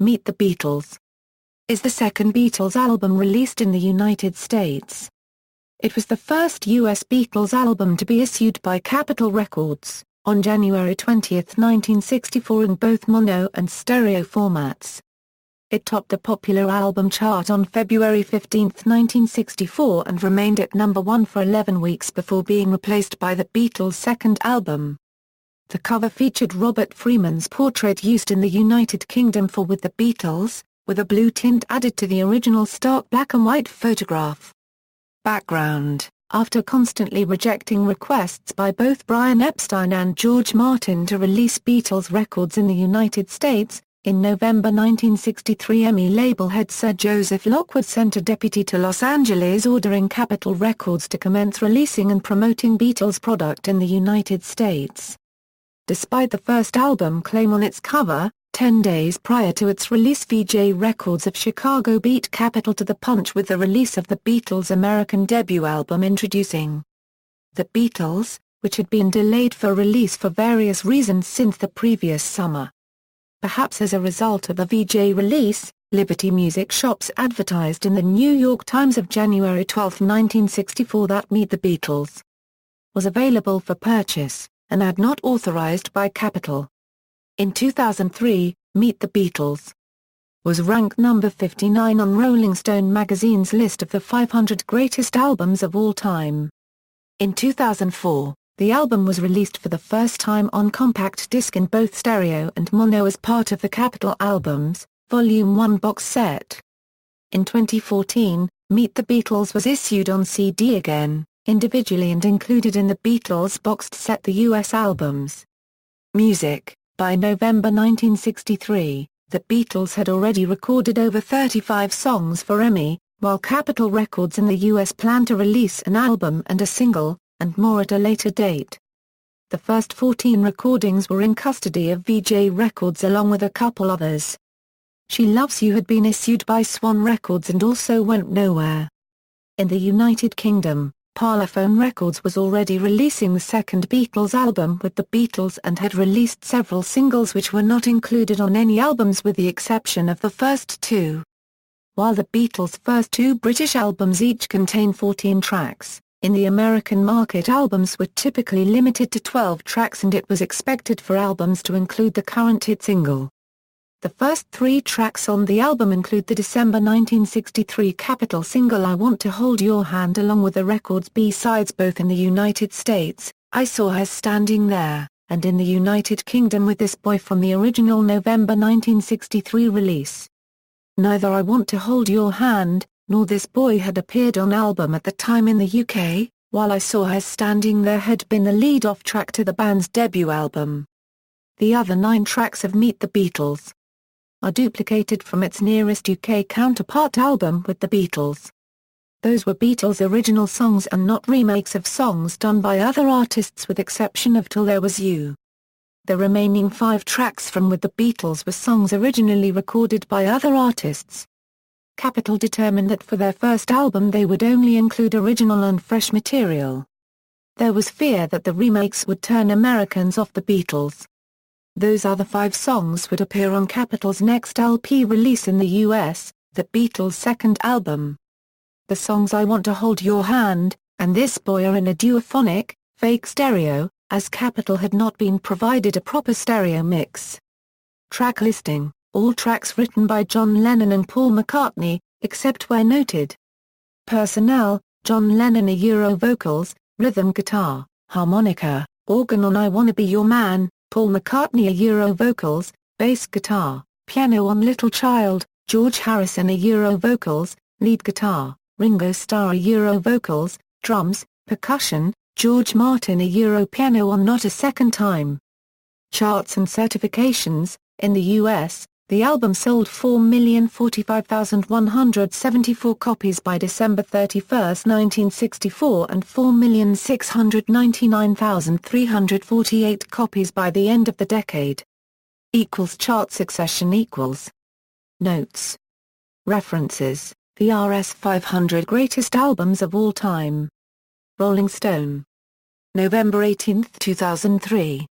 Meet the Beatles is the second Beatles album released in the United States. It was the first US Beatles album to be issued by Capitol Records, on January 20, 1964 in both mono and stereo formats. It topped the popular album chart on February 15, 1964 and remained at number 1 for 11 weeks before being replaced by the Beatles' second album. The cover featured Robert Freeman's portrait used in the United Kingdom for With the Beatles, with a blue tint added to the original stark black and white photograph. Background: after constantly rejecting requests by both Brian Epstein and George Martin to release Beatles records in the United States, in November 1963 EMI label head Sir Joseph Lockwood sent a deputy to Los Angeles ordering Capitol Records to commence releasing and promoting Beatles product in the United States. Despite the first album claim on its cover, 10 days prior to its release VJ Records of Chicago beat Capitol to the punch with the release of the Beatles' American debut album Introducing. The Beatles, which had been delayed for release for various reasons since the previous summer. Perhaps as a result of the VJ release, Liberty Music Shops advertised in the New York Times of January 12, 1964 that Meet the Beatles was available for purchase, an ad not authorized by Capitol. In 2003, Meet the Beatles was ranked number 59 on Rolling Stone magazine's list of the 500 greatest albums of all time. In 2004, the album was released for the first time on compact disc in both stereo and mono as part of the Capitol Albums, Volume 1 box set. In 2014, Meet the Beatles was issued on CD again, individually and included in the Beatles boxed set The US Albums. Music: by November 1963, the Beatles had already recorded over 35 songs for EMI, while Capitol Records in the US planned to release an album and a single, and more at a later date. The first 14 recordings were in custody of VJ Records along with a couple others. She Loves You had been issued by Swan Records and also went nowhere. In the United Kingdom, Parlophone Records was already releasing the second Beatles album with the Beatles and had released several singles which were not included on any albums with the exception of the first two. While the Beatles' first two British albums each contain 14 tracks, in the American market albums were typically limited to 12 tracks and it was expected for albums to include the current hit single. The first 3 tracks on the album include the December 1963 Capitol single I Want to Hold Your Hand along with the record's B-sides both in the United States, I Saw Her Standing There, and in the United Kingdom with This Boy from the original November 1963 release. Neither I Want to Hold Your Hand, nor This Boy had appeared on album at the time in the UK, while I Saw Her Standing There had been the lead-off track to the band's debut album. The other 9 tracks of Meet the Beatles are duplicated from its nearest UK counterpart album With the Beatles. Those were Beatles' original songs and not remakes of songs done by other artists with exception of Till There Was You. The remaining 5 tracks from With the Beatles were songs originally recorded by other artists. Capitol determined that for their first album they would only include original and fresh material. There was fear that the remakes would turn Americans off the Beatles. Those other 5 songs would appear on Capitol's next LP release in the US, the Beatles' second album. The songs I Want to Hold Your Hand and This Boy are in a duophonic, fake stereo, as Capitol had not been provided a proper stereo mix. Track listing: all tracks written by John Lennon and Paul McCartney, except where noted. Personnel: John Lennon Euro vocals, rhythm guitar, harmonica, organ on I Wanna Be Your Man, Paul McCartney Euro vocals, bass guitar, piano on Little Child, George Harrison Euro vocals, lead guitar, Ringo Starr Euro vocals, drums, percussion, George Martin Euro piano on Not a Second Time. Charts and certifications: in the US, the album sold 4,045,174 copies by December 31, 1964 and 4,699,348 copies by the end of the decade. Chart succession Notes. References: The RS 500 Greatest Albums of All Time. Rolling Stone. November 18, 2003.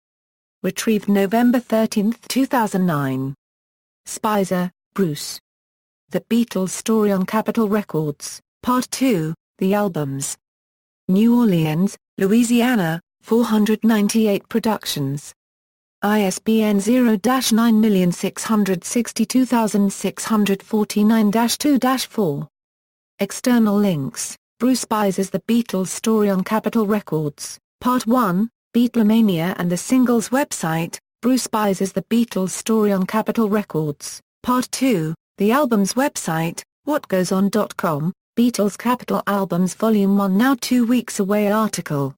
Retrieved November 13, 2009. Spicer, Bruce. The Beatles Story on Capitol Records, Part 2, The Albums. New Orleans, Louisiana, 498 Productions. ISBN 0-9662649-2-4. External links: Bruce Spicer's The Beatles Story on Capitol Records, Part 1, Beatlemania and the Singles website, Bruce Spicer's The Beatles Story on Capitol Records, Part 2, the album's website, whatgoeson.com, Beatles Capitol Albums Volume 1 now 2 weeks away article.